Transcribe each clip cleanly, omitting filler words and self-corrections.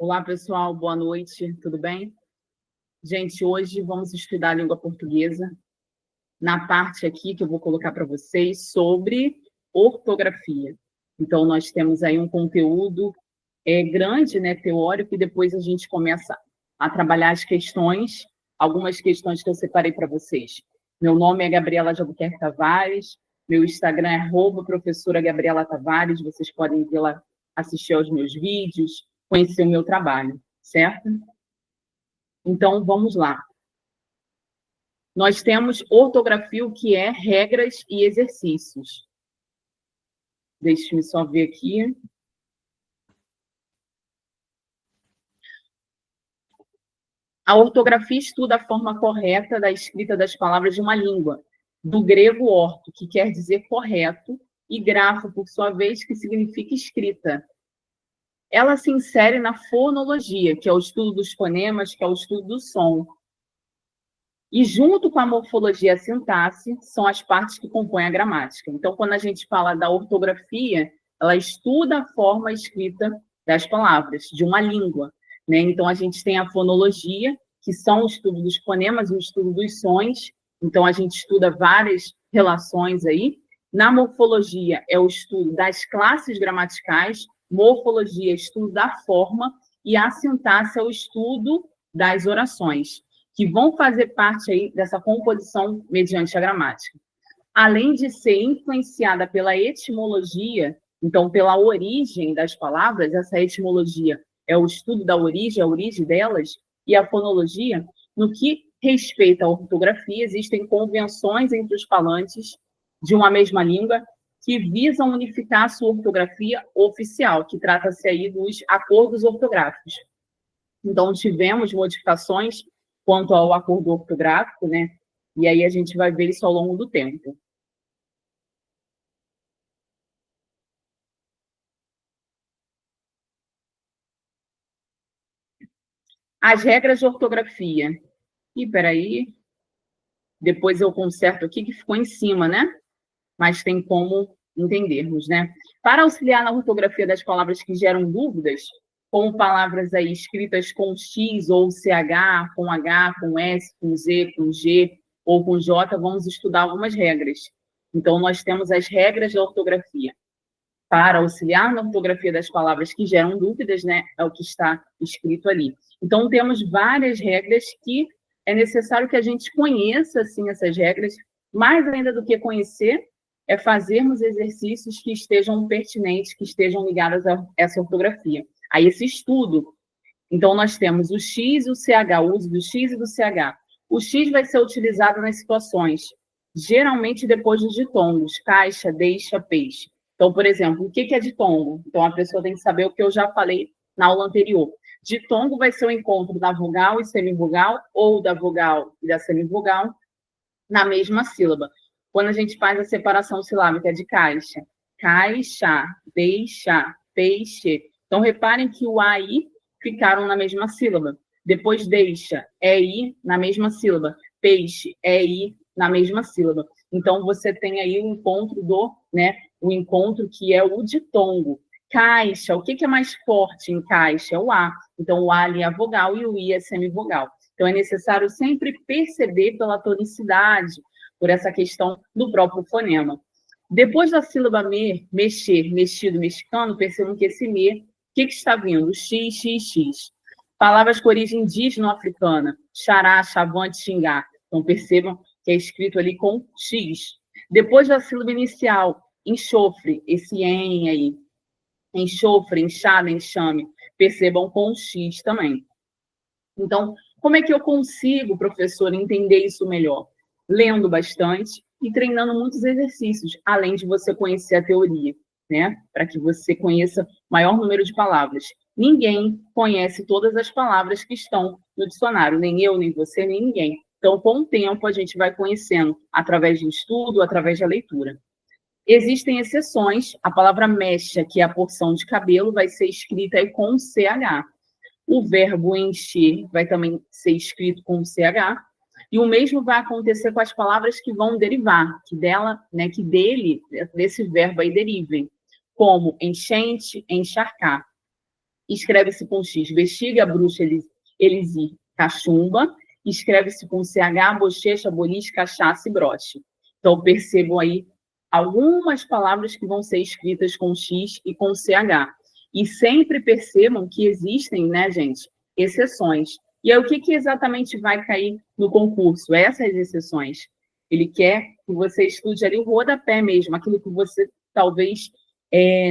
Olá, pessoal, boa noite, tudo bem? Gente, hoje vamos estudar a língua portuguesa na parte aqui que eu vou colocar para vocês sobre ortografia. Então, nós temos aí um conteúdo grande, né, teórico, e depois a gente começa a trabalhar as questões, algumas questões que eu separei para vocês. Meu nome é Gabriela de Albuquerque Tavares, meu Instagram é @professora Gabriela Tavares, vocês podem vir lá assistir aos meus vídeos, conhecer o meu trabalho, certo? Então, vamos lá. Nós temos ortografia, o que é regras e exercícios. Deixe-me só ver aqui. A ortografia estuda a forma correta da escrita das palavras de uma língua, do grego orto, que quer dizer correto, e grafo, por sua vez, que significa escrita. Ela se insere na fonologia, que é o estudo dos fonemas, que é o estudo do som. E junto com a morfologia e a sintaxe, são as partes que compõem a gramática. Então, quando a gente fala da ortografia, ela estuda a forma escrita das palavras, de uma língua, né? Então, a gente tem a fonologia, que são o estudo dos fonemas e o estudo dos sons. Então, a gente estuda várias relações aí. Na morfologia, é o estudo das classes gramaticais, morfologia, estudo da forma, e a sintaxe é o estudo das orações, que vão fazer parte aí dessa composição mediante a gramática. Além de ser influenciada pela etimologia, então pela origem das palavras, essa etimologia é o estudo da origem, a origem delas, e a fonologia, no que respeita à ortografia, existem convenções entre os falantes de uma mesma língua que visam unificar a sua ortografia oficial, que trata-se aí dos acordos ortográficos. Então, tivemos modificações quanto ao acordo ortográfico, né? E aí a gente vai ver isso ao longo do tempo. As regras de ortografia. Ih, peraí. Depois eu conserto aqui que ficou em cima, né? Mas tem como entendermos, né? Para auxiliar na ortografia das palavras que geram dúvidas, como palavras aí escritas com X ou CH, com H, com S, com Z, com G ou com J, vamos estudar algumas regras. Então, nós temos as regras da ortografia. Para auxiliar na ortografia das palavras que geram dúvidas, né? É o que está escrito ali. Então, temos várias regras que é necessário que a gente conheça, assim, essas regras. Mais ainda do que conhecer, é fazermos exercícios que estejam pertinentes, que estejam ligados a essa ortografia, a esse estudo. Então, nós temos o X e o CH, o uso do X e do CH. O X vai ser utilizado nas situações, geralmente depois dos ditongos, caixa, deixa, peixe. Então, por exemplo, o que é ditongo? Então, a pessoa tem que saber o que eu já falei na aula anterior. Ditongo vai ser o encontro da vogal e semivogal, ou da vogal e da semivogal, na mesma sílaba. Quando a gente faz a separação silábica de caixa, caixa, deixa, peixe. Então, reparem que o A e I ficaram na mesma sílaba. Depois, deixa, é I na mesma sílaba. Peixe, é I na mesma sílaba. Então, você tem aí o encontro o encontro que é o ditongo. Caixa, o que é mais forte em caixa? É o A. Então, o A ali é a vogal e o I é semivogal. Então, é necessário sempre perceber pela tonicidade, por essa questão do próprio fonema. Depois da sílaba me, mexer, mexido, mexicano, percebam que esse me, o que está vindo? X, X, X. Palavras com origem indígena africana, xará, chavante, xingar. Então, percebam que é escrito ali com X. Depois da sílaba inicial, enxofre, esse em aí. Enxofre, enxada, enxame. Percebam com X também. Então, como é que eu consigo, professor, entender isso melhor? Lendo bastante e treinando muitos exercícios, além de você conhecer a teoria, né? Para que você conheça o maior número de palavras. Ninguém conhece todas as palavras que estão no dicionário, nem eu, nem você, nem ninguém. Então, com o tempo, a gente vai conhecendo através do estudo, através da leitura. Existem exceções. A palavra mecha, que é a porção de cabelo, vai ser escrita aí com CH. O verbo encher vai também ser escrito com CH, e o mesmo vai acontecer com as palavras que vão derivar, que dela, né, que dele, desse verbo aí derivem, como enchente, encharcar. escreve-se com X, bexiga, bruxa, elixir, cachumba, escreve-se com CH, bochecha, boliche, cachaça e broche. Então, percebam aí algumas palavras que vão ser escritas com X e com CH. E sempre percebam que existem, né, gente, exceções. E aí, o que exatamente vai cair no concurso? Essas exceções. Ele quer que você estude ali o rodapé mesmo, aquilo que você talvez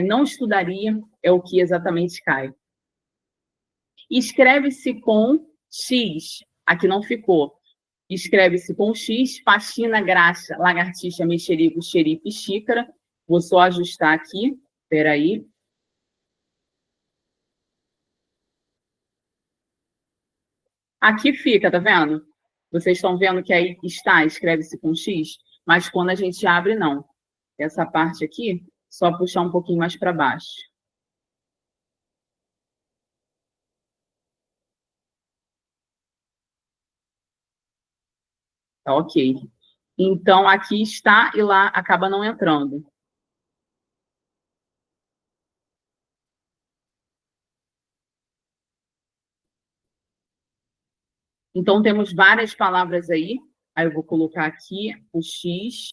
não estudaria, é o que exatamente cai. Escreve-se com X, aqui não ficou. Escreve-se com X, faxina, graxa, lagartixa, mexerico, xerife, xícara. Vou só ajustar aqui, espera aí. Aqui fica, tá vendo? Vocês estão vendo que aí está, escreve-se com X, mas quando a gente abre, não. Essa parte aqui, só puxar um pouquinho mais para baixo. Tá ok. Então, aqui está e lá acaba não entrando. Então, temos várias palavras aí. Aí eu vou colocar aqui o X,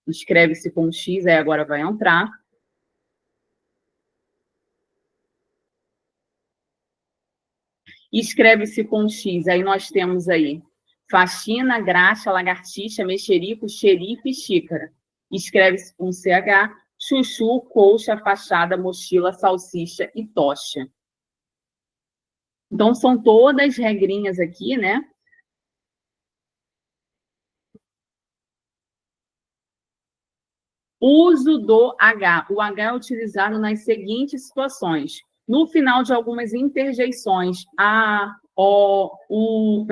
escreve-se com X, aí agora vai entrar. Escreve-se com X, aí nós temos aí faxina, graxa, lagartixa, mexerico, xerife, xícara. Escreve-se com CH, chuchu, colcha, fachada, mochila, salsicha e tocha. Então, são todas regrinhas aqui, né? Uso do H. O H é utilizado nas seguintes situações. No final de algumas interjeições, A, O, U.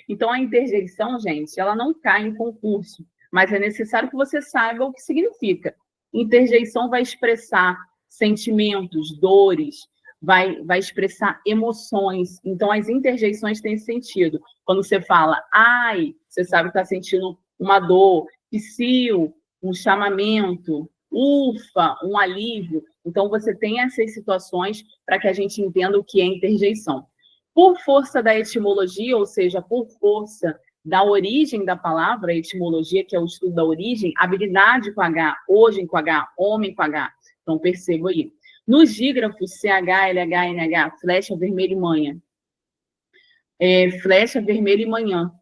Então, a interjeição, gente, ela não cai em concurso, mas é necessário que você saiba o que significa. Interjeição vai expressar sentimentos, dores, vai expressar emoções. Então, as interjeições têm esse sentido. Quando você fala, ai, você sabe que está sentindo uma dor, psiu, um chamamento, ufa, um alívio. Então, você tem essas situações para que a gente entenda o que é interjeição. Por força da etimologia, ou seja, por força da origem da palavra, etimologia, que é o estudo da origem, habilidade com H, hoje com H, homem com H. Então, perceba aí. Nos dígrafos, CH, LH, NH, flecha, vermelho e manha. Flecha, vermelho e manhã.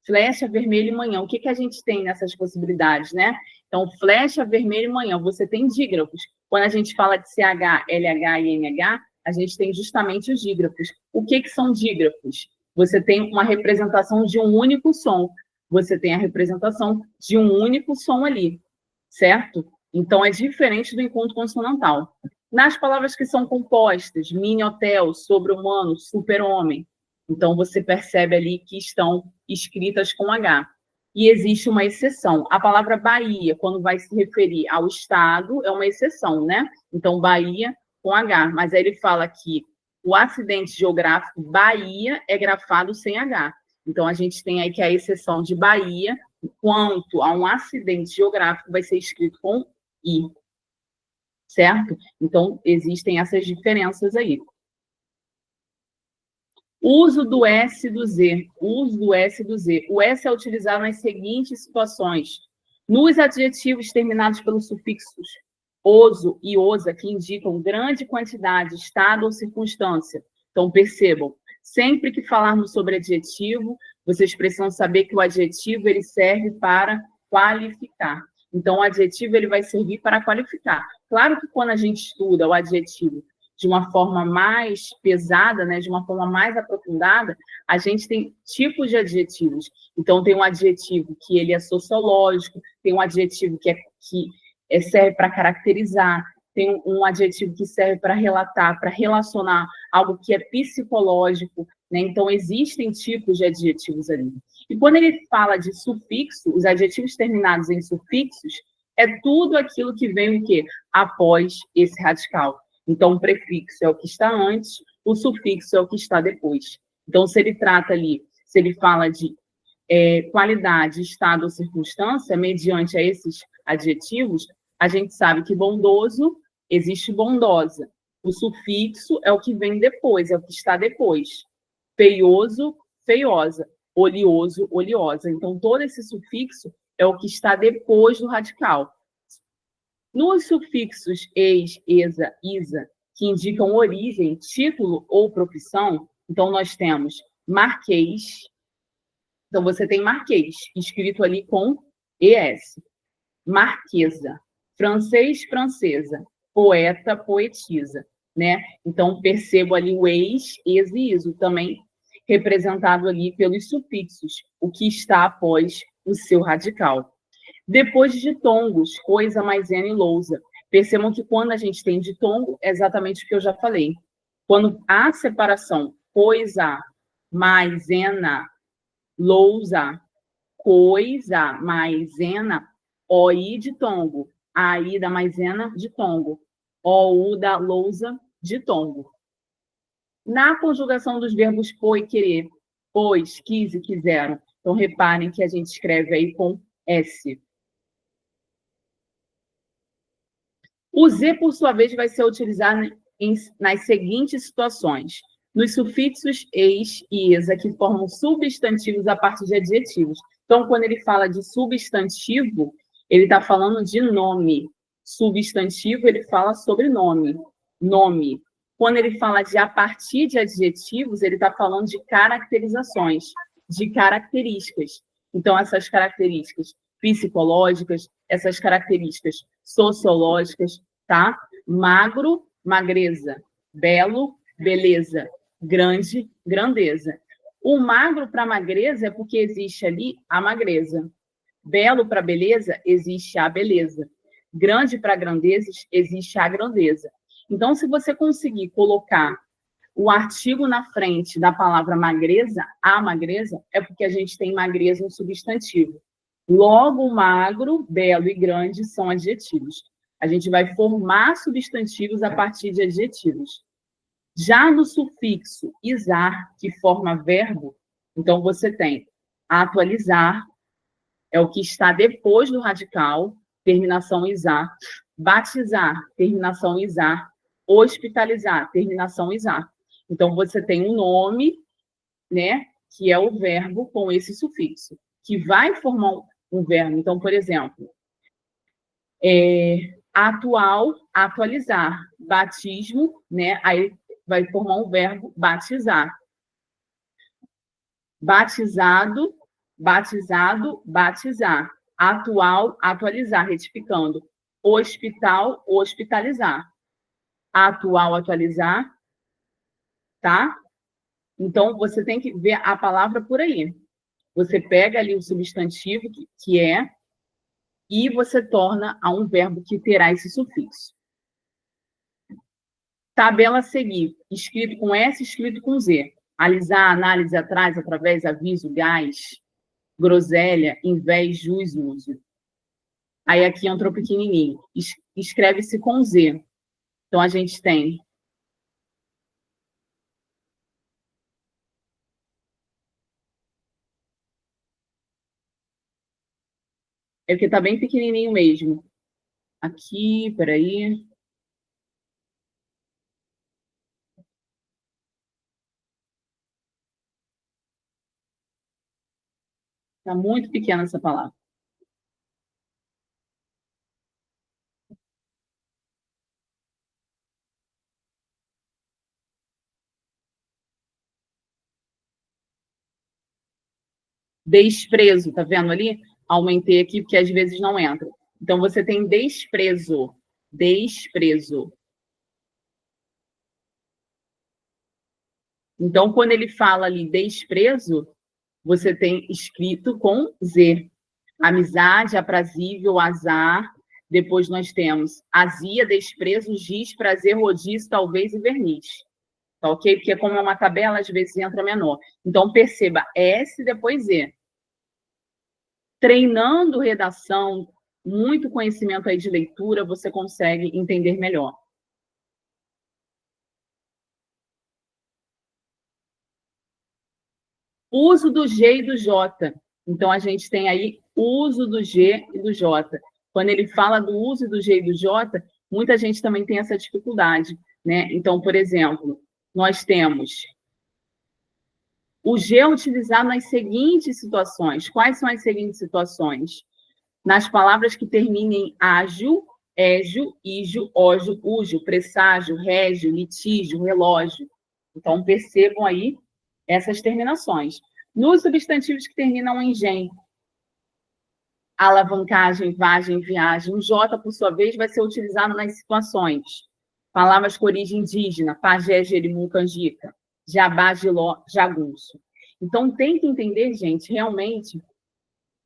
Flecha, vermelho e manhã. O que a gente tem nessas possibilidades, né? Então, flecha, vermelho e manhã. Você tem dígrafos. Quando a gente fala de CH, LH e NH, a gente tem justamente os dígrafos. O que são dígrafos? Você tem uma representação de um único som. Você tem a representação de um único som ali, certo? Então, é diferente do encontro consonantal. Nas palavras que são compostas, mini hotel, sobre-humano, super-homem, então, você percebe ali que estão escritas com H. E existe uma exceção. A palavra Bahia, quando vai se referir ao estado, é uma exceção, né? Então, Bahia com H. Mas aí ele fala que o acidente geográfico Bahia é grafado sem H. Então, a gente tem aí que a exceção de Bahia, quanto a um acidente geográfico, vai ser escrito com I. Certo? Então, existem essas diferenças aí. Uso do S e do Z. Uso do S e do Z. O S é utilizado nas seguintes situações. Nos adjetivos terminados pelos sufixos oso e osa, que indicam grande quantidade, estado ou circunstância. Então, percebam, sempre que falarmos sobre adjetivo, vocês precisam saber que o adjetivo ele serve para qualificar. Então, o adjetivo ele vai servir para qualificar. Claro que quando a gente estuda o adjetivo de uma forma mais pesada, né, de uma forma mais aprofundada, a gente tem tipos de adjetivos. Então, tem um adjetivo que ele é sociológico, tem um adjetivo que serve para caracterizar, tem um adjetivo que serve para relatar, para relacionar algo que é psicológico, né? Então, existem tipos de adjetivos ali. E quando ele fala de sufixo, os adjetivos terminados em sufixos, é tudo aquilo que vem o quê? Após esse radical. Então, o prefixo é o que está antes, o sufixo é o que está depois. Então, se ele trata ali, se ele fala de qualidade, estado ou circunstância, mediante a esses adjetivos, a gente sabe que bondoso, existe bondosa. O sufixo é o que vem depois, é o que está depois. Feioso, feiosa. Oleoso, oleosa. Então, todo esse sufixo é o que está depois do radical. Nos sufixos ex, esa, isa, que indicam origem, título ou profissão, então nós temos marquês. Então, você tem marquês, escrito ali com ES. Marquesa. Francês, francesa. Poeta, poetisa. Né? Então, percebo ali o ex, ex e iso, também representado ali pelos sufixos, o que está após o seu radical. Depois de ditongos, coisa, maisena e lousa. Percebam que quando a gente tem ditongo, é exatamente o que eu já falei. Quando há separação, coisa, maisena, lousa, coisa, maisena, OI de tongo, AI da maisena de tongo, OU da lousa de tongo. Na conjugação dos verbos pôr e querer, pois, quis e quiseram, então reparem que a gente escreve aí com S. O Z, por sua vez, vai ser utilizado nas seguintes situações. Nos sufixos ex e esa, que formam substantivos a partir de adjetivos. Então, quando ele fala de substantivo, ele está falando de nome. Substantivo, ele fala sobre nome. Nome. Quando ele fala de a partir de adjetivos, ele está falando de caracterizações, de características. Então, essas características psicológicas, essas características sociológicas, tá? Magro, magreza. Belo, beleza. Grande, grandeza. O magro para magreza é porque existe ali a magreza. Belo para beleza, existe a beleza. Grande para grandezas, existe a grandeza. Então, se você conseguir colocar o artigo na frente da palavra magreza, a magreza, é porque a gente tem magreza no substantivo. Logo, magro, belo e grande são adjetivos. A gente vai formar substantivos a partir de adjetivos. Já no sufixo isar, que forma verbo, então você tem atualizar, é o que está depois do radical, terminação isar. Batizar, terminação isar. Hospitalizar, terminação isar. Então, você tem um nome, né, que é o verbo com esse sufixo, que vai formar um verbo. Então, por exemplo, atual, atualizar. Batismo, né, aí vai formar um verbo batizar. Batizado, batizado, batizar. Atual, atualizar, retificando. Hospital, hospitalizar. Atual, atualizar, tá? Então, você tem que ver a palavra por aí. Você pega ali o substantivo, que é, e você torna a um verbo que terá esse sufixo. Tabela a seguir, escrito com S, escrito com Z. Alisar, análise, atrás, através, aviso, gás, groselha, invés, jus, uso. Aí aqui entrou pequenininho. Escreve-se com Z. Então, a gente tem é porque está bem pequenininho mesmo. Aqui, peraí. Está muito pequena essa palavra. Desprezo, tá vendo ali? Aumentei aqui porque às vezes não entra. Então, você tem desprezo. Desprezo. Então, quando ele fala ali desprezo, você tem escrito com Z. Amizade, aprazível, azar. Depois nós temos azia, desprezo, giz, prazer, rodízio, talvez e verniz. Tá ok? Porque como é uma tabela, às vezes entra menor. Então, perceba, S depois Z. Treinando redação, muito conhecimento aí de leitura, você consegue entender melhor. Uso do G e do J. Então, a gente tem aí uso do G e do J. Quando ele fala do uso do G e do J, muita gente também tem essa dificuldade. né? Então, por exemplo, nós temos o G utilizado nas seguintes situações. Quais são as seguintes situações? Nas palavras que terminem em ágio, égio, ígio, ógio, úgio, presságio, régio, litígio, relógio. Então, percebam aí essas terminações. Nos substantivos que terminam em gen, alavancagem, vagem, viagem, o J, por sua vez, vai ser utilizado nas situações. Palavras com origem indígena, pajé, jerimum, canjica, jabá, giló, jagunço. Então, tem que entender, gente, realmente,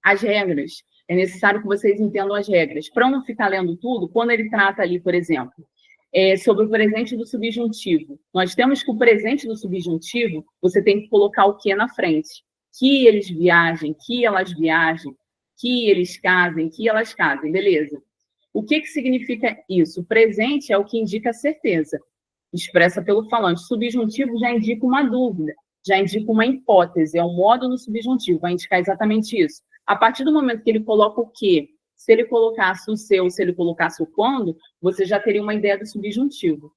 as regras. É necessário que vocês entendam as regras. Para não ficar lendo tudo, quando ele trata ali, por exemplo, sobre o presente do subjuntivo, nós temos que o presente do subjuntivo, você tem que colocar o que na frente. Que eles viajem, que elas viajem, que eles casem, que elas casem, beleza. O que significa isso? O presente é o que indica a certeza, expressa pelo falante. O subjuntivo já indica uma dúvida, já indica uma hipótese, é um modo no subjuntivo, vai indicar exatamente isso. A partir do momento que ele coloca o que, se ele colocasse o seu, se ele colocasse o quando, você já teria uma ideia do subjuntivo.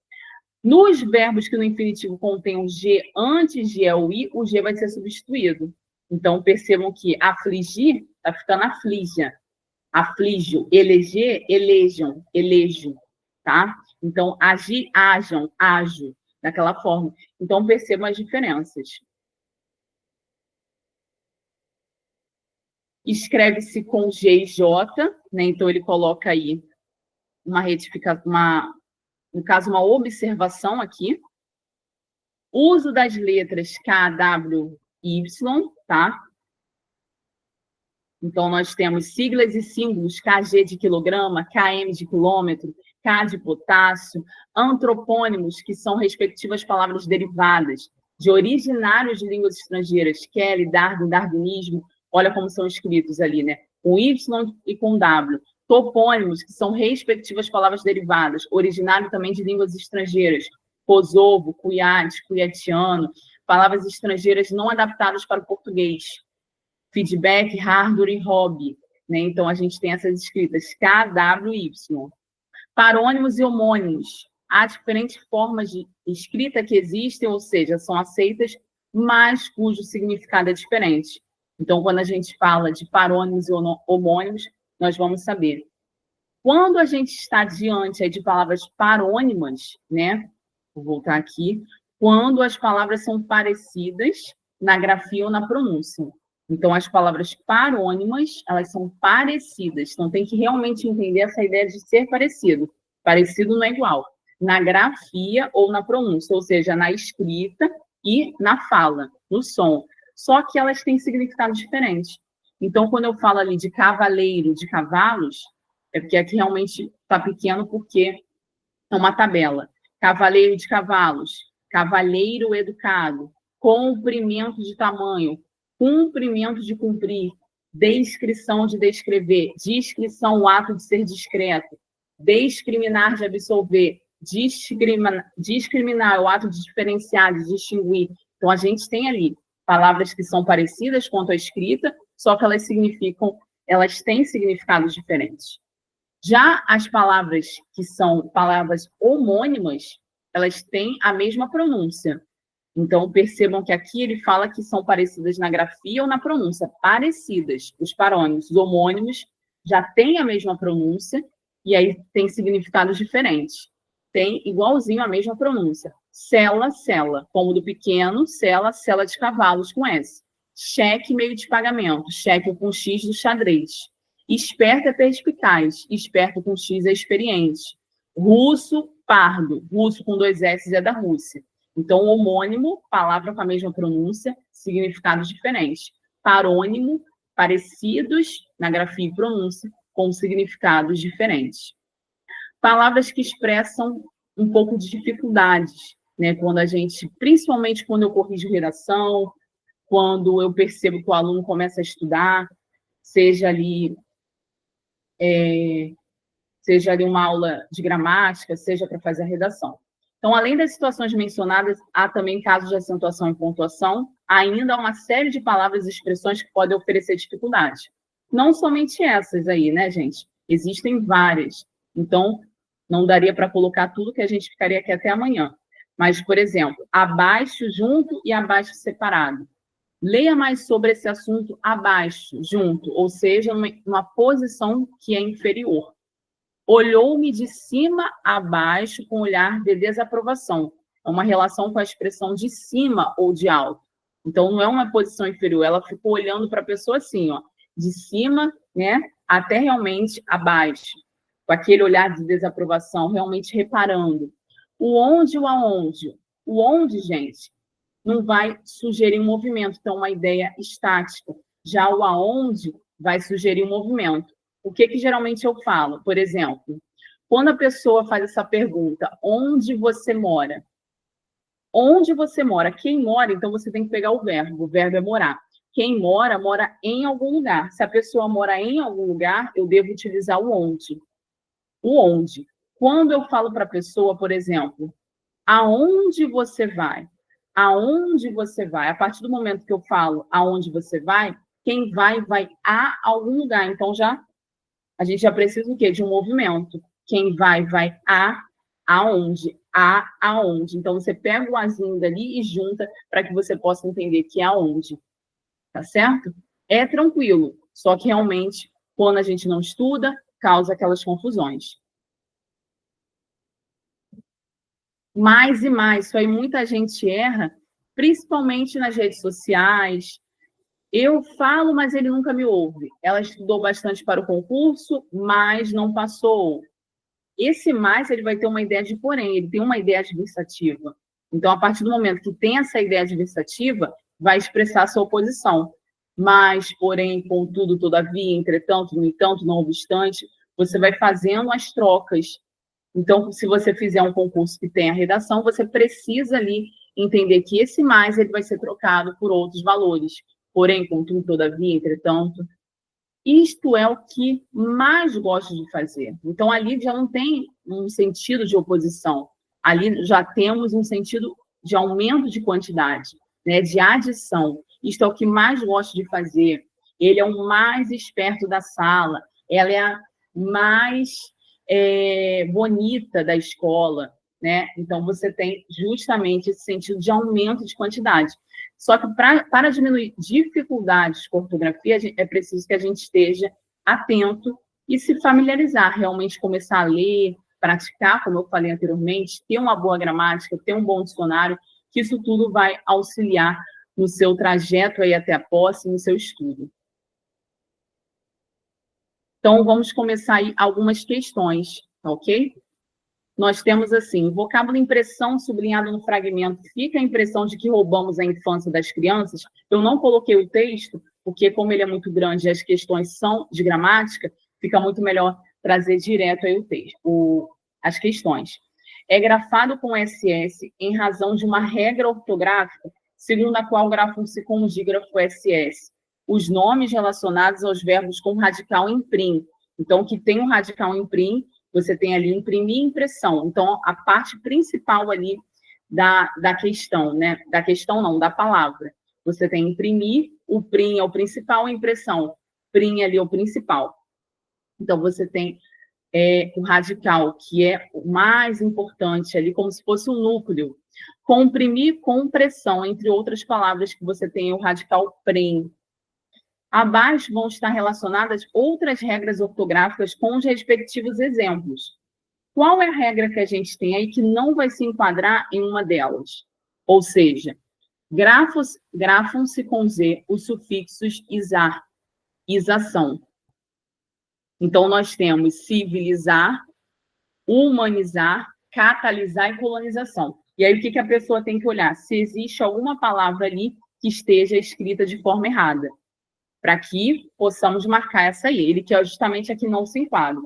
Nos verbos que no infinitivo contém o G antes de o I, o G vai ser substituído. Então, percebam que afligir está ficando aflija. Afligio, eleger, elejam, elejo, tá? Então, agir, ajam, ajo, daquela forma. Então, percebam as diferenças. Escreve-se com G e J, né? Então, ele coloca aí uma retificação, no caso, uma observação aqui. Uso das letras K, W, Y, tá? Então, nós temos siglas e símbolos, KG de quilograma, KM de quilômetro, K de potássio, antropônimos, que são respectivas palavras derivadas, de originários de línguas estrangeiras, Kelly, Darwin, darwinismo, olha como são escritos ali, né? Com Y e com W. Topônimos, que são respectivas palavras derivadas, originário também de línguas estrangeiras, Kosovo, Kuyat, Kuyatiano, palavras estrangeiras não adaptadas para o português. Feedback, hardware e hobby, né? Então, a gente tem essas escritas K, W e Y. Parônimos e homônimos. Há diferentes formas de escrita que existem, ou seja, são aceitas, mas cujo significado é diferente. Então, quando a gente fala de parônimos e homônimos, nós vamos saber. Quando a gente está diante de palavras parônimas, né? Vou voltar aqui. Quando as palavras são parecidas na grafia ou na pronúncia. Então, as palavras parônimas, elas são parecidas. Então, tem que realmente entender essa ideia de ser parecido. Parecido não é igual. Na grafia ou na pronúncia, ou seja, na escrita e na fala, no som. Só que elas têm significados diferentes. Então, quando eu falo ali de cavaleiro, de cavalos, é porque aqui realmente está pequeno, porque é uma tabela. Cavaleiro de cavalos, cavalheiro educado, comprimento de tamanho, cumprimento de cumprir, descrição de descrever, discrição, o ato de ser discreto, discriminar de absolver, discriminar, o ato de diferenciar, de distinguir. Então, a gente tem ali palavras que são parecidas quanto à escrita, só que elas têm significados diferentes. Já as palavras que são palavras homônimas, elas têm a mesma pronúncia. Então, percebam que aqui ele fala que são parecidas na grafia ou na pronúncia. Parecidas. Os parônimos, os homônimos, já têm a mesma pronúncia e aí tem significados diferentes. Tem igualzinho a mesma pronúncia. Cela, cela. Como do pequeno, cela, cela de cavalos com S. Cheque, meio de pagamento. Cheque com X do xadrez. Esperto é perspicaz. Esperto com X é experiente. Russo, pardo. Russo com 2 S é da Rússia. Então, homônimo, palavra com a mesma pronúncia, significados diferentes. Parônimo, parecidos na grafia e pronúncia, com significados diferentes. Palavras que expressam um pouco de dificuldades, né? Principalmente quando eu corrijo redação, quando eu percebo que o aluno começa a estudar, seja ali uma aula de gramática, seja para fazer a redação. Então, além das situações mencionadas, há também casos de acentuação e pontuação, ainda há uma série de palavras e expressões que podem oferecer dificuldade. Não somente essas aí, né, gente? Existem várias. Então, Não daria para colocar tudo, que a gente ficaria aqui até amanhã. Mas, por exemplo, abaixo, junto e abaixo separado. Leia mais sobre esse assunto abaixo, junto, ou seja, numa posição que é inferior. Olhou-me de cima a baixo com olhar de desaprovação. É uma relação com a expressão de cima ou de alto. Então, não é uma posição inferior, ela ficou olhando para a pessoa assim, ó, de cima, né, até realmente abaixo, com aquele olhar de desaprovação, realmente reparando. O onde e o aonde. O onde, gente, não vai sugerir um movimento, então uma ideia estática. Já o aonde vai sugerir um movimento. O que geralmente eu falo? Por exemplo, quando a pessoa faz essa pergunta, onde você mora? Onde você mora? Quem mora, então você tem que pegar o verbo é morar. Quem mora, mora em algum lugar. Se a pessoa mora em algum lugar, eu devo utilizar o onde. O onde. Quando eu falo para a pessoa, por exemplo, aonde você vai? Aonde você vai? A partir do momento que eu falo aonde você vai, quem vai a algum lugar. Então, a gente já precisa o quê? De um movimento. Quem vai aonde? Aonde. Então, você pega o azinho dali e junta para que você possa entender que é aonde. Tá certo? É tranquilo. Só que, realmente, quando a gente não estuda, causa aquelas confusões. Mais e mais. Isso aí muita gente erra, principalmente nas redes sociais. Eu falo, mas ele nunca me ouve. Ela estudou bastante para o concurso, mas não passou. Esse mais, ele vai ter uma ideia de porém, ele tem uma ideia adversativa. Então, a partir do momento que tem essa ideia adversativa, vai expressar a sua oposição. Mas, porém, contudo, todavia, entretanto, no entanto, não obstante, você vai fazendo as trocas. Então, se você fizer um concurso que tenha redação, você precisa ali entender que esse mais ele vai ser trocado por outros valores. Porém, contudo, todavia, entretanto, isto é o que mais gosto de fazer. Então, ali já não tem um sentido de oposição. Ali já temos um sentido de aumento de quantidade, né, de adição. Isto é o que mais gosto de fazer. Ele é o mais esperto da sala. Ela é a mais bonita da escola, né? Então, você tem justamente esse sentido de aumento de quantidade. Só que para diminuir dificuldades de ortografia, é preciso que a gente esteja atento e se familiarizar, realmente começar a ler, praticar, como eu falei anteriormente, ter uma boa gramática, ter um bom dicionário, que isso tudo vai auxiliar no seu trajeto aí até a posse, no seu estudo. Então, vamos começar aí algumas questões, ok? Nós temos, assim, vocábulo impressão sublinhado no fragmento. Fica a impressão de que roubamos a infância das crianças. Eu não coloquei o texto, porque como ele é muito grande e as questões são de gramática, fica muito melhor trazer direto aí o texto, as questões. É grafado com SS em razão de uma regra ortográfica, segundo a qual grafam-se com o dígrafo SS os nomes relacionados aos verbos com radical em prim. Então, que tem um radical em prim, você tem ali imprimir e impressão. Então, a parte principal ali da questão, né? Da questão não, da palavra. Você tem imprimir, o prim é o principal, a impressão. Prim ali é o principal. Então, você tem o radical, que é o mais importante ali, como se fosse um núcleo. Comprimir, compressão, entre outras palavras que você tem o radical prim. Abaixo vão estar relacionadas outras regras ortográficas com os respectivos exemplos. Qual é a regra que a gente tem aí que não vai se enquadrar em uma delas? Ou seja, grafam-se com Z os sufixos isar, isação. Então, nós temos civilizar, humanizar, catalisar e colonização. E aí, o que a pessoa tem que olhar? Se existe alguma palavra ali que esteja escrita de forma errada, para que possamos marcar essa aí. Ele que é justamente aqui não se enquadra.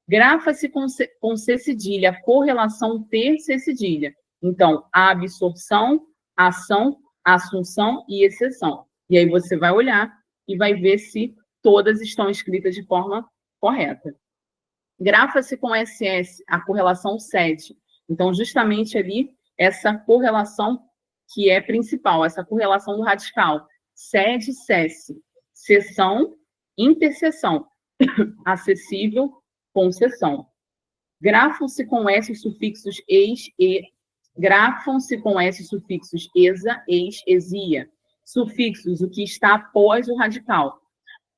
Grafa-se com C cedilha, correlação ter C cedilha. Então, a absorção, ação, assunção e exceção. E aí você vai olhar e vai ver se todas estão escritas de forma correta. Grafa-se com SS, a correlação cede. Então, justamente ali, essa correlação que é principal, essa correlação do radical. Cede, cesse. Seção, interseção. Acessível, concessão. Grafam-se com S os sufixos eis, e. Grafam-se com S os sufixos exa, eis, exia. Sufixos, o que está após o radical.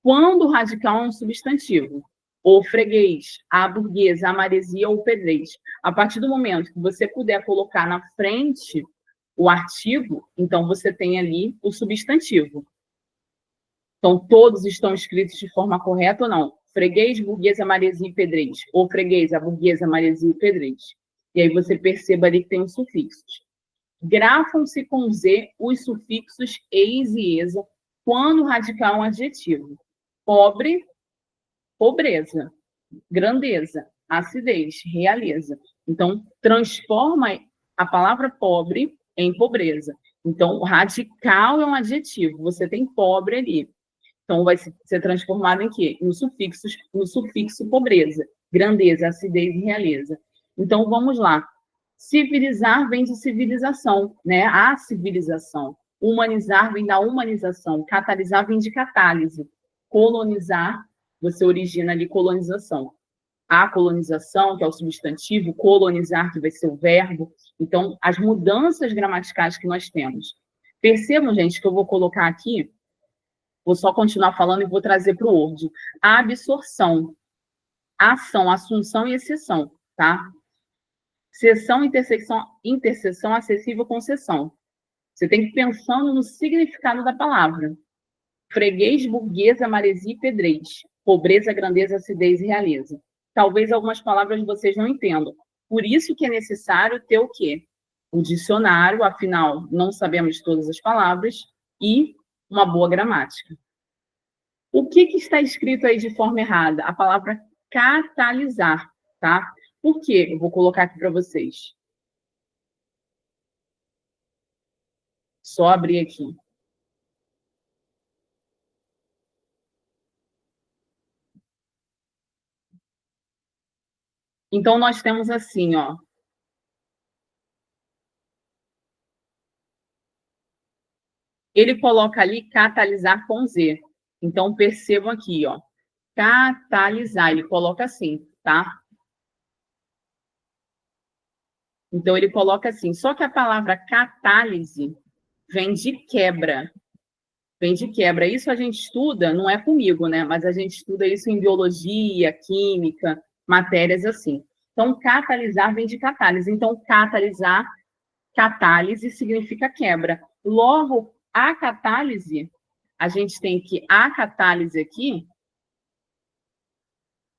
Quando o radical é um substantivo, o freguês, a burguesa, a maresia ou o pedreiro. A partir do momento que você puder colocar na frente o artigo, então você tem ali o substantivo. Então, todos estão escritos de forma correta ou não? Freguês, burguesa, maresia e pedreiro. Ou freguês, a burguesa, a maresia e o pedreiro. E aí você perceba ali que tem os sufixos. Grafam-se com Z os sufixos eis e exa quando o radical é um adjetivo. Pobre, pobreza. Grandeza, acidez, realeza. Então, transforma a palavra pobre em pobreza. Então, o radical é um adjetivo. Você tem pobre ali. Então, vai ser transformado em quê? No sufixo pobreza, grandeza, acidez e realeza. Então, vamos lá. Civilizar vem de civilização, né? A civilização. Humanizar vem da humanização. Catalisar vem de catálise. Colonizar, você origina ali colonização. A colonização, que é o substantivo, colonizar, que vai ser o verbo. Então, as mudanças gramaticais que nós temos. Percebam, gente, que eu vou colocar aqui, vou só continuar falando e vou trazer para o Word. A absorção, ação, assunção e exceção, tá? Seção, interseção, acessível, concessão. Você tem que ir pensando no significado da palavra. Freguês, burguesa, maresia e pedreis. Pobreza, grandeza, acidez e realeza. Talvez algumas palavras vocês não entendam. Por isso que é necessário ter o quê? O dicionário, afinal, não sabemos todas as palavras, e uma boa gramática. O que está escrito aí de forma errada? A palavra catalisar, tá? Por quê? Eu vou colocar aqui para vocês. Só abrir aqui. Então, nós temos assim, ó. Ele coloca ali catalisar com Z. Então, percebam aqui, ó. Catalisar, ele coloca assim, tá? Então, ele coloca assim. Só que a palavra catálise vem de quebra. Vem de quebra. Isso a gente estuda, não é comigo, né? Mas a gente estuda isso em biologia, química, matérias assim. Então, catalisar vem de catálise. Então, catalisar, catálise significa quebra. Logo, a catálise, a gente tem que a catálise aqui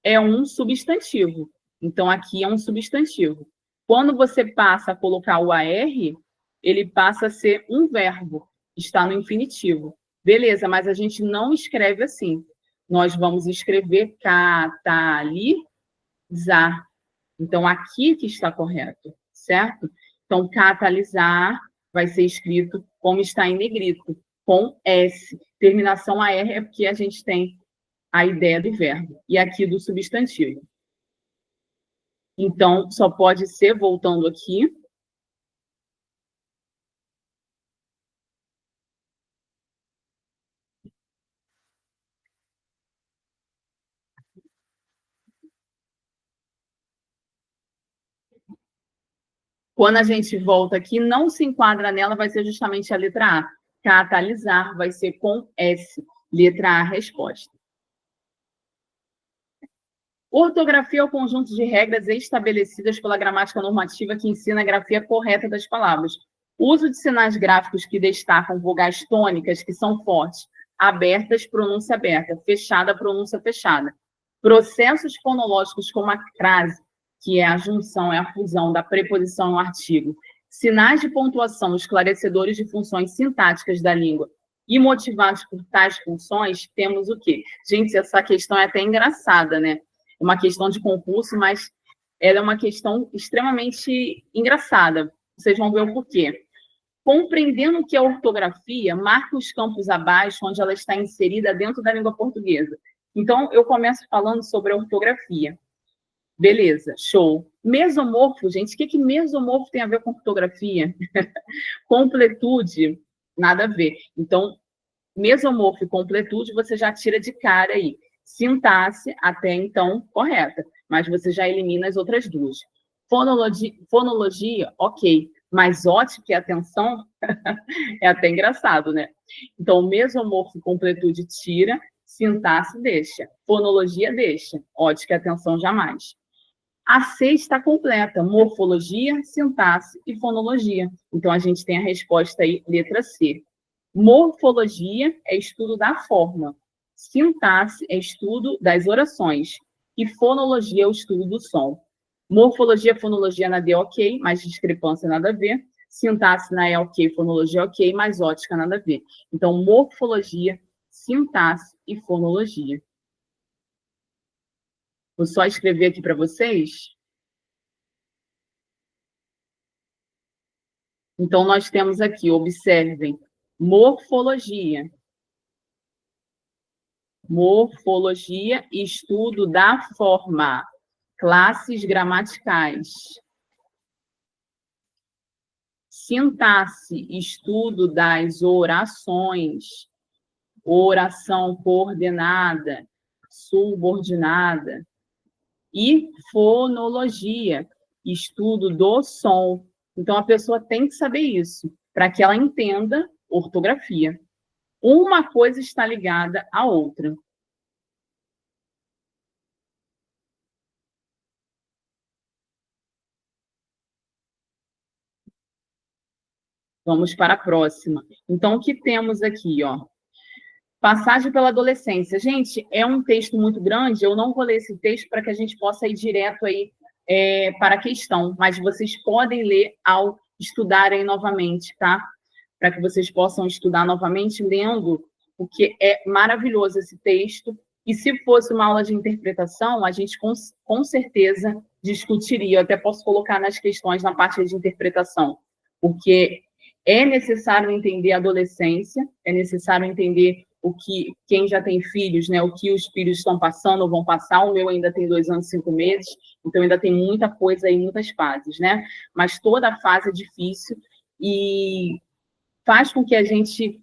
é um substantivo. Então, aqui é um substantivo. Quando você passa a colocar o AR, ele passa a ser um verbo, está no infinitivo. Beleza, mas a gente não escreve assim. Nós vamos escrever catalisar. Então, aqui que está correto, certo? Então, catalisar vai ser escrito como está em negrito, com S. Terminação AR é porque a gente tem a ideia do verbo, e aqui do substantivo. Então, só pode ser, voltando aqui, quando a gente volta aqui, não se enquadra nela, vai ser justamente a letra A. Catalisar vai ser com S. Letra A, resposta. Ortografia é o conjunto de regras estabelecidas pela gramática normativa que ensina a grafia correta das palavras. O uso de sinais gráficos que destacam vogais tônicas, que são fortes, abertas, pronúncia aberta, fechada, pronúncia fechada. Processos fonológicos como a crase, que é a junção, é a fusão da preposição no artigo. Sinais de pontuação esclarecedores de funções sintáticas da língua e motivados por tais funções, temos o quê? Gente, essa questão é até engraçada, né? É uma questão de concurso, mas ela é uma questão extremamente engraçada. Vocês vão ver o porquê. Compreendendo o que é ortografia, marque os campos abaixo onde ela está inserida dentro da língua portuguesa. Então, eu começo falando sobre a ortografia. Beleza, show. Mesomorfo, gente, o que mesomorfo tem a ver com ortografia? Completude, nada a ver. Então, mesomorfo e completude, você já tira de cara aí. Sintaxe, até então, correta. mas você já elimina as outras duas. Fonologia, ok, mas ótica e atenção é até engraçado, né? Então, mesomorfo, completude tira, sintaxe deixa, fonologia deixa, ótica e atenção jamais. A C está completa, morfologia, sintaxe e fonologia. Então, a gente tem a resposta aí, letra C. Morfologia é estudo da forma, sintaxe é estudo das orações e fonologia é o estudo do som. Morfologia, fonologia na D, ok, mas discrepância nada a ver. Sintaxe na E, ok, fonologia, ok, mas ótica nada a ver. Então, morfologia, sintaxe e fonologia. Vou só escrever aqui para vocês. Então, nós temos aqui, observem, morfologia. Morfologia, estudo da forma. Classes gramaticais. Sintaxe, estudo das orações. Oração coordenada, subordinada. E fonologia, estudo do som. Então, a pessoa tem que saber isso, para que ela entenda ortografia. Uma coisa está ligada à outra. Vamos para a próxima. Então, o que temos aqui, ó? Passagem pela adolescência. Gente, é um texto muito grande, eu não vou ler esse texto para que a gente possa ir direto aí para a questão, mas vocês podem ler ao estudarem novamente, tá? Para que vocês possam estudar novamente lendo, porque é maravilhoso esse texto, e se fosse uma aula de interpretação, a gente com certeza discutiria, eu até posso colocar nas questões na parte de interpretação, porque é necessário entender a adolescência, é necessário entender o que quem já tem filhos, né, o que os filhos estão passando ou vão passar. O meu ainda tem 2 anos e 5 meses, então ainda tem muita coisa aí, muitas fases, né? Mas toda fase é difícil e faz com que a gente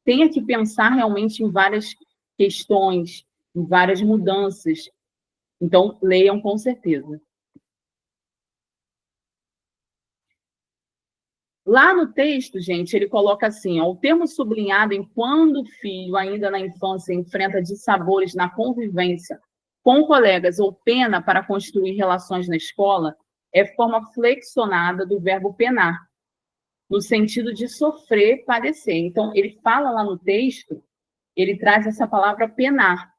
tenha que pensar realmente em várias questões, em várias mudanças. Então, leiam com certeza. Lá no texto, gente, ele coloca assim, ó, o termo sublinhado em quando o filho, ainda na infância, enfrenta dissabores na convivência com colegas ou pena para construir relações na escola, é forma flexionada do verbo penar, no sentido de sofrer, padecer. Então, ele fala lá no texto, ele traz essa palavra penar,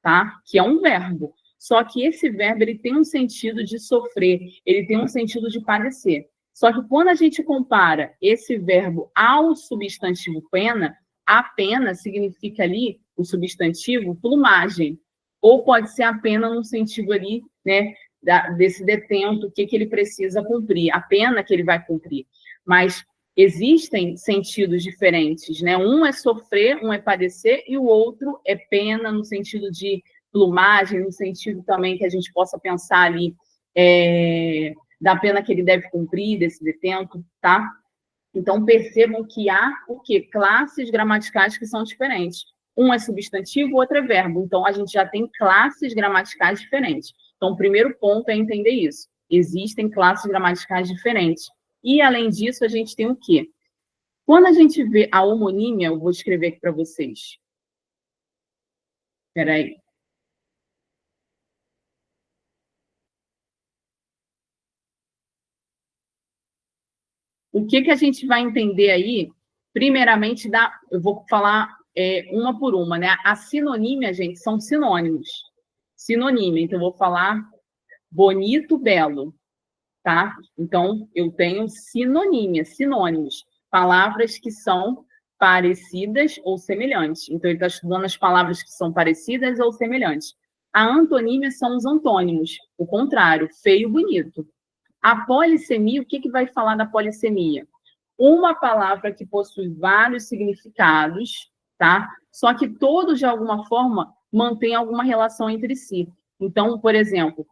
tá? Que é um verbo. Só que esse verbo ele tem um sentido de sofrer, ele tem um sentido de padecer. Só que quando a gente compara esse verbo ao substantivo pena, a pena significa ali, o substantivo, plumagem. Ou pode ser a pena no sentido ali, né, desse detento, o que ele precisa cumprir, a pena que ele vai cumprir. Mas existem sentidos diferentes, né? Um é sofrer, um é padecer, e o outro é pena no sentido de plumagem, no sentido também que a gente possa pensar ali da pena que ele deve cumprir, desse detento, tá? Então, percebam que há o quê? Classes gramaticais que são diferentes. Um é substantivo, o outro é verbo. Então, a gente já tem classes gramaticais diferentes. Então, o primeiro ponto é entender isso. Existem classes gramaticais diferentes. E, além disso, a gente tem o quê? Quando a gente vê a homonímia, eu vou escrever aqui para vocês. Espera aí. O que a gente vai entender aí? Primeiramente, eu vou falar uma por uma, né? A sinonímia, gente, são sinônimos. Sinonímia, então eu vou falar bonito, belo, tá? Então, eu tenho sinonímia, sinônimos, palavras que são parecidas ou semelhantes. Então, ele está estudando as palavras que são parecidas ou semelhantes. A antonímia são os antônimos, o contrário, feio, bonito. A polissemia, o que vai falar da polissemia? Uma palavra que possui vários significados, tá? Só que todos, de alguma forma, mantêm alguma relação entre si. Então, por exemplo,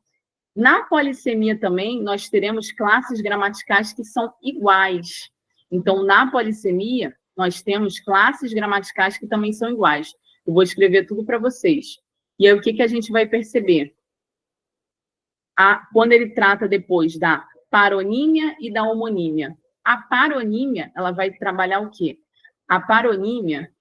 na polissemia também, nós teremos classes gramaticais que são iguais. Então, na polissemia, nós temos classes gramaticais que também são iguais. Eu vou escrever tudo para vocês. E aí, o que a gente vai perceber? quando ele trata depois da paronímia e da homonímia. A paronímia, ela vai trabalhar o quê? A paronímia...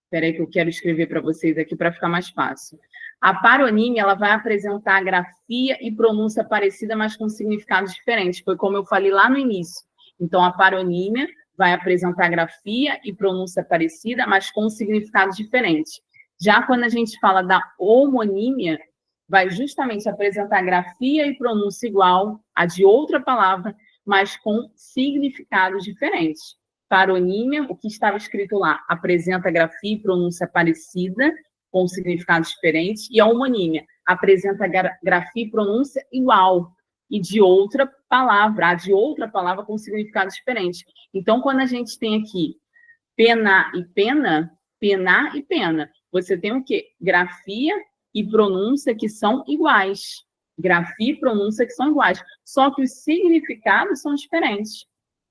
Espera aí que eu quero escrever para vocês aqui para ficar mais fácil. A paronímia, ela vai apresentar grafia e pronúncia parecida, mas com significados diferentes. Foi como eu falei lá no início. Então, a paronímia vai apresentar grafia e pronúncia parecida, mas com significados diferentes. Já quando a gente fala da homonímia, vai justamente apresentar grafia e pronúncia igual a de outra palavra, mas com significados diferentes. Paronímia, o que estava escrito lá, apresenta grafia e pronúncia parecida, com significados diferentes, e a homonímia apresenta grafia e pronúncia igual, e de outra palavra com significados diferentes. Então, quando a gente tem aqui penar e pena, você tem o quê? Grafia e pronúncia que são iguais. Grafia e pronúncia que são iguais. Só que os significados são diferentes.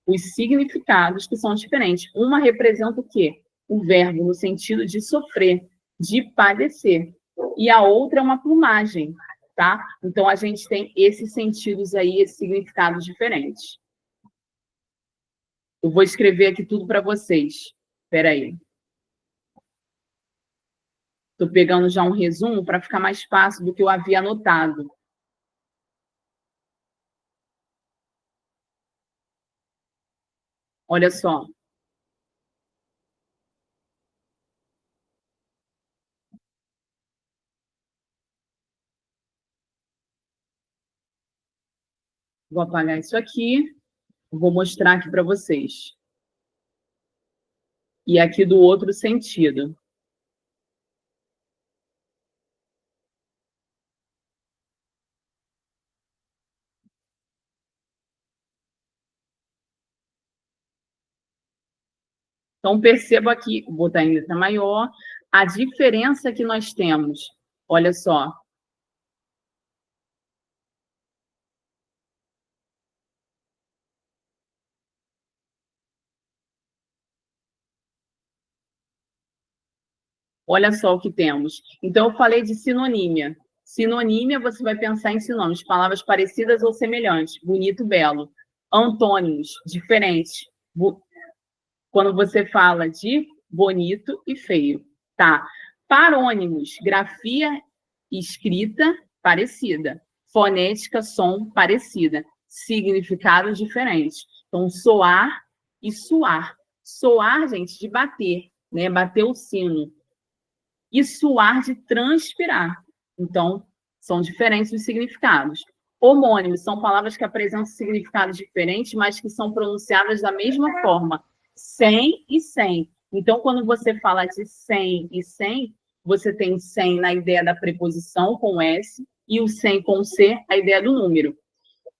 Os significados que são diferentes. Uma representa o quê? O verbo no sentido de sofrer, de padecer. E a outra é uma plumagem, tá? Então, a gente tem esses sentidos aí, esses significados diferentes. Eu vou escrever aqui tudo para vocês. Espera aí. Estou pegando já um resumo para ficar mais fácil do que eu havia anotado. Olha só. Vou apagar isso aqui. Vou mostrar aqui para vocês. E aqui do outro sentido. Então, perceba aqui, vou botar em letra maior, a diferença que nós temos. Olha só. Olha só o que temos. Então, eu falei de sinonímia. Sinonímia, você vai pensar em sinônimos, palavras parecidas ou semelhantes. Bonito, belo. Antônimos, diferentes. Quando você fala de bonito e feio, tá? Parônimos, grafia e escrita parecida. Fonética, som parecida. Significados diferentes. Então, soar e suar. Soar, gente, de bater, né? Bater o sino. E suar de transpirar. Então, são diferentes os significados. Homônimos são palavras que apresentam significados diferentes, mas que são pronunciadas da mesma forma. Sem e sem. Então, quando você fala de sem e sem, você tem sem na ideia da preposição com S e o sem com C, a ideia do número.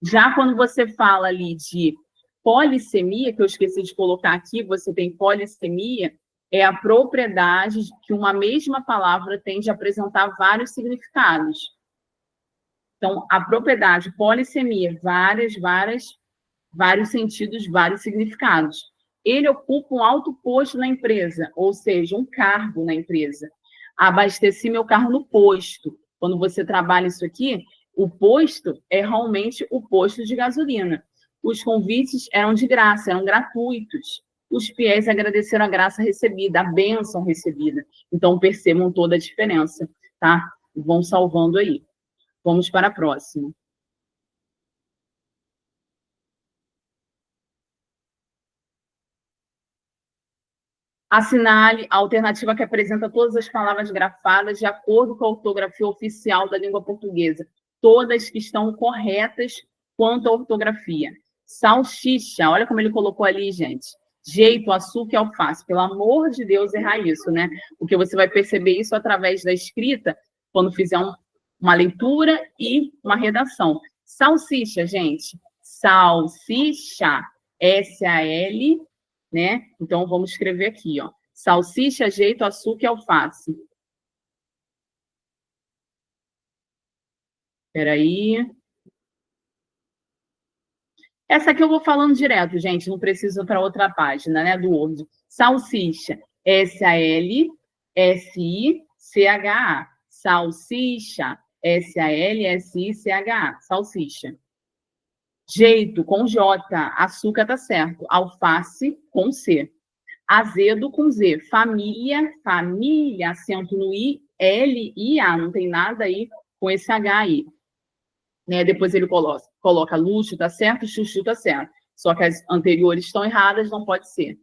Já quando você fala ali de polissemia, que eu esqueci de colocar aqui, você tem polissemia, é a propriedade que uma mesma palavra tem de apresentar vários significados. Então, a propriedade polissemia, vários sentidos, vários significados. Ele ocupa um alto posto na empresa, ou seja, um cargo na empresa. Abasteci meu carro no posto. Quando você trabalha isso aqui, o posto é realmente o posto de gasolina. Os convites eram de graça, eram gratuitos. Os fiéis agradeceram a graça recebida, a bênção recebida. Então, percebam toda a diferença, tá? Vão salvando aí. Vamos para a próxima. Assinale a alternativa que apresenta todas as palavras grafadas de acordo com a ortografia oficial da língua portuguesa, todas que estão corretas quanto à ortografia. Salsicha, olha como ele colocou ali, gente. Jeito, açúcar e alface. Pelo amor de Deus, errar isso, né? Porque você vai perceber isso através da escrita, quando fizer uma leitura e uma redação. Salsicha, gente. Salsicha. S-A-L, né? Então, vamos escrever aqui, ó. Salsicha, jeito, açúcar e alface. Espera aí. Essa aqui eu vou falando direto, gente, não preciso para outra página, né, do Word. Salsicha, S-A-L-S-I-C-H-A. Salsicha. S-A-L-S-I-C-H-A. Salsicha. Jeito, com J. Açúcar tá certo. Alface, com C. Azedo, com Z. Família, acento no I, L-I-A. Não tem nada aí com esse H aí. Né? Depois ele coloca luxo, tá certo? Chuchu, tá certo. Só que as anteriores estão erradas, não pode ser.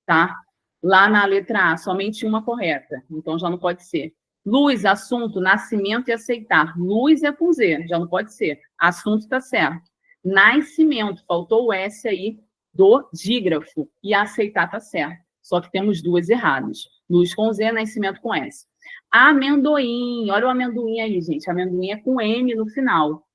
Tá? Lá na letra A, somente uma correta. Então, já não pode ser. Luz, assunto, nascimento e aceitar. Luz é com Z, já não pode ser. Assunto tá certo. Nascimento, faltou o S aí do dígrafo. E aceitar tá certo. Só que temos duas erradas. Luz com Z, nascimento com S. Amendoim, olha o amendoim aí, gente. Amendoim é com M no final.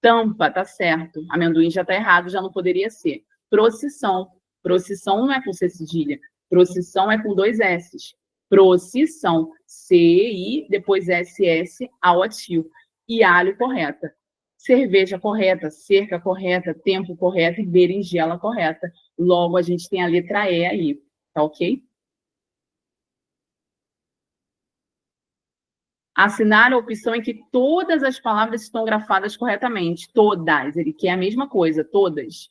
Tampa, tá certo. Amendoim já tá errado, já não poderia ser. Procissão. Procissão não é com C cedilha. Procissão é com dois S's. Procissão. C-I, depois S-S, A-O-T-I-O. E alho, correta. Cerveja, correta. Cerca, correta. Tempo, correto. E berinjela, correta. Logo, a gente tem a letra E aí. Tá ok? Assinar a opção em que todas as palavras estão grafadas corretamente. Todas. Ele quer a mesma coisa, todas.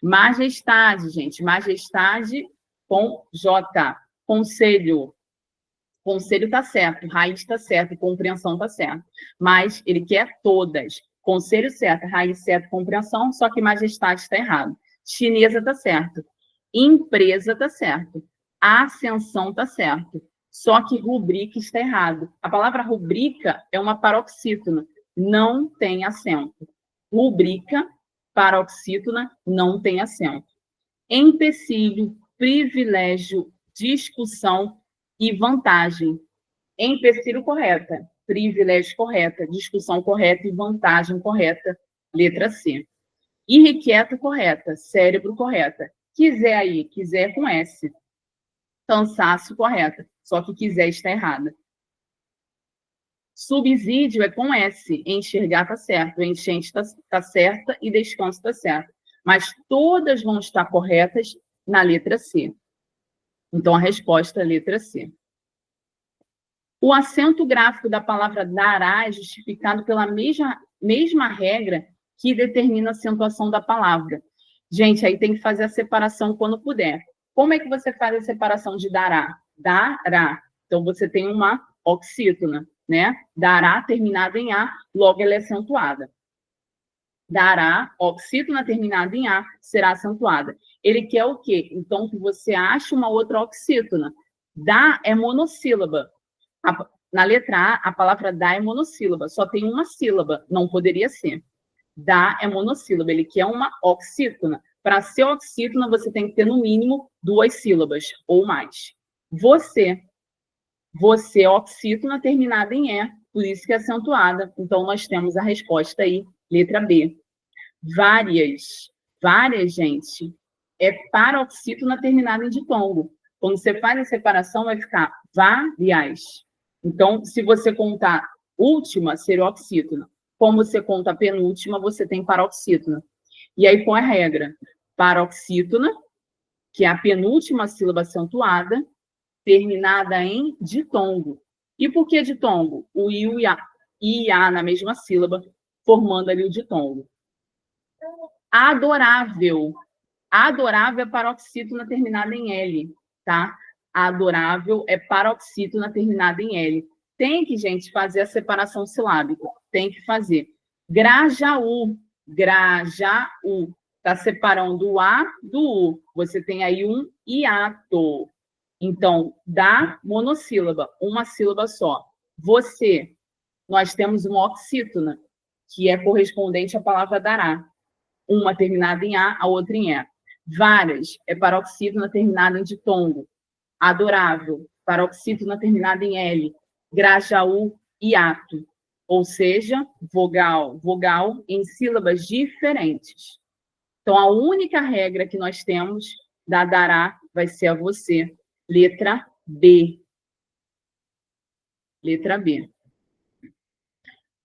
Majestade, gente. Majestade com J. Conselho. Conselho está certo. Raiz está certo. Compreensão está certo. Mas ele quer todas. Conselho certo. Raiz certo. Compreensão. Só que majestade está errado. Chinesa está certo. Empresa está certo. Ascensão está certo. Só que rubrica está errado. A palavra rubrica é uma paroxítona. Não tem acento. Rubrica, paroxítona, não tem acento. Empecilho, privilégio, discussão e vantagem. Empecilho correta, privilégio correta, discussão correta e vantagem correta. Letra C. Irrequieto correta, cérebro correta. Quiser aí, quiser com S. Cansaço correta, só que quiser está errada. Subsídio é com S, enxergar está certo, enchente está certa e descanso está certo. Mas todas vão estar corretas na letra C. Então, a resposta é a letra C. O acento gráfico da palavra dará é justificado pela mesma regra que determina a acentuação da palavra. Gente, aí tem que fazer a separação quando puder. Como é que você faz a separação de dará? Dará. Então, você tem uma oxítona, né? Dará terminada em A, logo ela é acentuada. Dará, oxítona terminada em A, será acentuada. Ele quer o quê? Então, que você ache uma outra oxítona. Dá é monossílaba. Na letra A, a palavra dá é monossílaba. Só tem uma sílaba, não poderia ser. Dá é monossílaba. Ele quer uma oxítona. Para ser oxítona, você tem que ter, no mínimo, 2 sílabas ou mais. Você é oxítona terminada em E, por isso que é acentuada. Então, nós temos a resposta aí, letra B. Várias, gente, é paroxítona terminada em ditongo. Quando você faz a separação, vai ficar várias. Então, se você contar última, seria oxítona. Como você conta a penúltima, você tem paroxítona. E aí, qual é a regra? Paroxítona, que é a penúltima sílaba acentuada, terminada em ditongo. E por que ditongo? O I e A na mesma sílaba, formando ali o ditongo. Adorável. Adorável é paroxítona terminada em L, tá? Adorável é paroxítona terminada em L. Tem que, gente, fazer a separação silábica. Tem que fazer. Grajaú. Grajaú. Está separando o A do U. Você tem aí um hiato. Então, dá monossílaba, uma sílaba só. Você, nós temos uma oxítona, que é correspondente à palavra dará. Uma terminada em A, a outra em E. Várias é paroxítona terminada em ditongo. Adorável, paroxítona terminada em L. Grajaú, hiato. Ou seja, vogal em sílabas diferentes. Então, a única regra que nós temos da dará vai ser a você. Letra B. Letra B.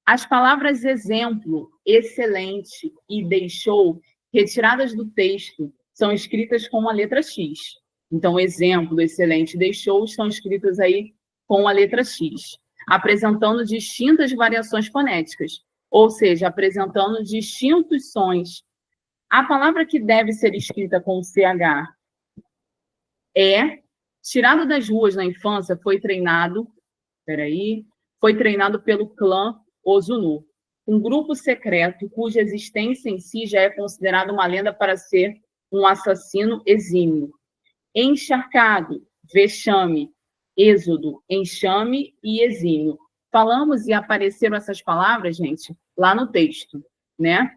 As palavras exemplo, excelente e deixou, retiradas do texto, são escritas com a letra X. Então, exemplo, excelente, deixou, estão escritos aí com a letra X, apresentando distintas variações fonéticas, ou seja, apresentando distintos sons. A palavra que deve ser escrita com CH é, tirado das ruas na infância, foi treinado pelo clã Ozunu, um grupo secreto cuja existência em si já é considerada uma lenda para ser um assassino exímio. Encharcado, vexame, êxodo, enxame e exímio. Falamos e apareceram essas palavras, gente, lá no texto, né?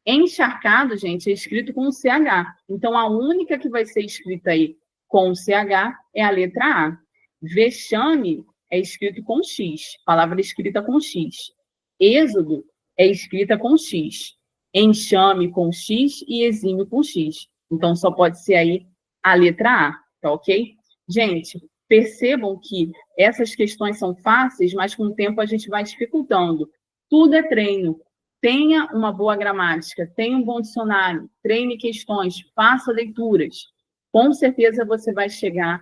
Encharcado, gente, é escrito com CH. Então, a única que vai ser escrita aí com CH é a letra A. Vexame é escrito com X, palavra escrita com X. Êxodo é escrita com X. Enxame com X e exímio com X. Então, só pode ser aí a letra A, tá ok? Gente, percebam que essas questões são fáceis, mas com o tempo a gente vai dificultando. Tudo é treino. Tenha uma boa gramática, tenha um bom dicionário, treine questões, faça leituras. Com certeza você vai chegar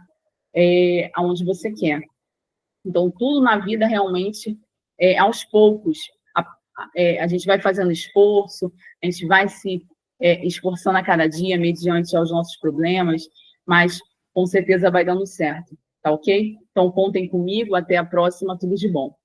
aonde você quer. Então, tudo na vida realmente aos poucos. A gente vai fazendo esforço, a gente vai se esforçando a cada dia, mediante aos nossos problemas, mas com certeza vai dando certo, tá ok? Então, contem comigo, até a próxima, tudo de bom.